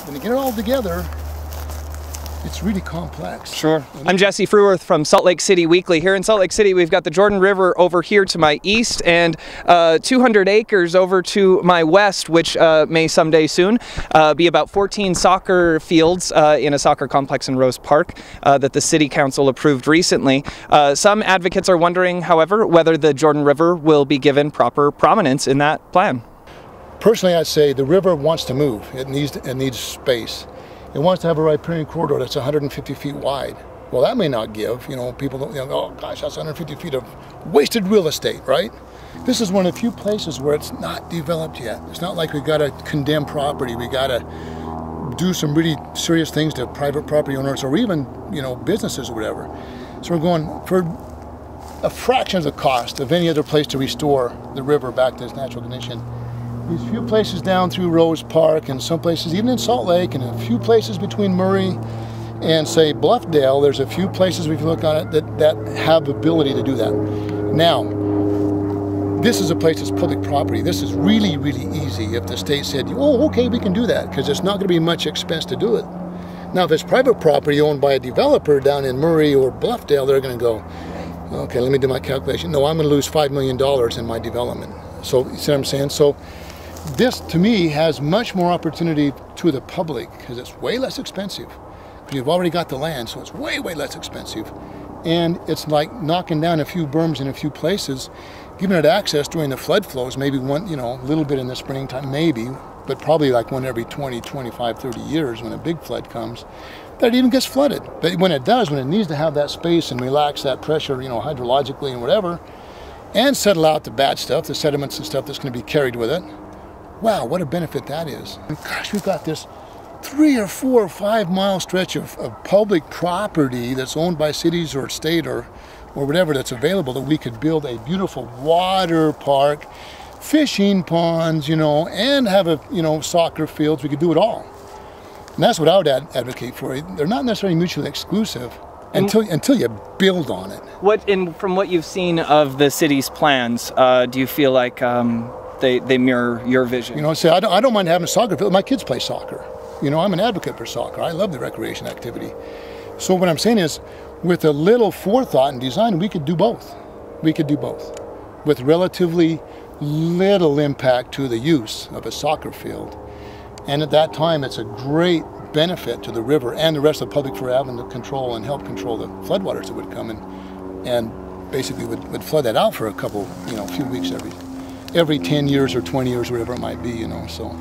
when you get it all together, it's really complex. Sure. I'm Jesse Fruworth from Salt Lake City Weekly. Here in Salt Lake City, we've got the Jordan River over here to my east and 200 acres over to my west, which may someday soon be about 14 soccer fields in a soccer complex in Rose Park that the City Council approved recently. Some advocates are wondering, however, whether the Jordan River will be given proper prominence in that plan. Personally, I'd say the river wants to move. It needs space. It wants to have a riparian corridor that's 150 feet wide. Well, that may not give, people don't, oh gosh, that's 150 feet of wasted real estate, right? This is one of the few places where it's not developed yet. It's not like we got to condemn property. We got to do some really serious things to private property owners or even, businesses or whatever. So we're going for a fraction of the cost of any other place to restore the river back to its natural condition. These few places down through Rose Park and some places even in Salt Lake and a few places between Murray and say Bluffdale, there's a few places if you look on it that have the ability to do that. Now, this is a place that's public property. This is really, really easy if the state said, oh, okay, we can do that because it's not going to be much expense to do it. Now, if it's private property owned by a developer down in Murray or Bluffdale, they're going to go, okay, let me do my calculation. No, I'm going to lose $5 million in my development. So, you see what I'm saying? So, this, to me, has much more opportunity to the public because it's way less expensive. You've already got the land, so it's way, way less expensive. And it's like knocking down a few berms in a few places, giving it access during the flood flows, maybe one, a little bit in the springtime, maybe, but probably like one every 20, 25, 30 years when a big flood comes, that it even gets flooded. But when it does, when it needs to have that space and relax that pressure, hydrologically and whatever, and settle out the bad stuff, the sediments and stuff that's going to be carried with it, wow, what a benefit that is. And gosh, we've got this 3 or 4 or 5 mile stretch of public property that's owned by cities or state or whatever that's available that we could build a beautiful water park, fishing ponds, and have a, soccer fields. We could do it all. And that's what I would advocate for. They're not necessarily mutually exclusive until you build on it. From what you've seen of the city's plans, do you feel like they mirror your vision? Say I don't mind having a soccer field. My kids play soccer. I'm an advocate for soccer. I love the recreation activity. So what I'm saying is, with a little forethought and design, we could do both. We could do both with relatively little impact to the use of a soccer field. And at that time, it's a great benefit to the river and the rest of the public for having to control and help control the floodwaters that would come in and basically would flood that out for a couple, few weeks every 10 years or 20 years, whatever it might be, so.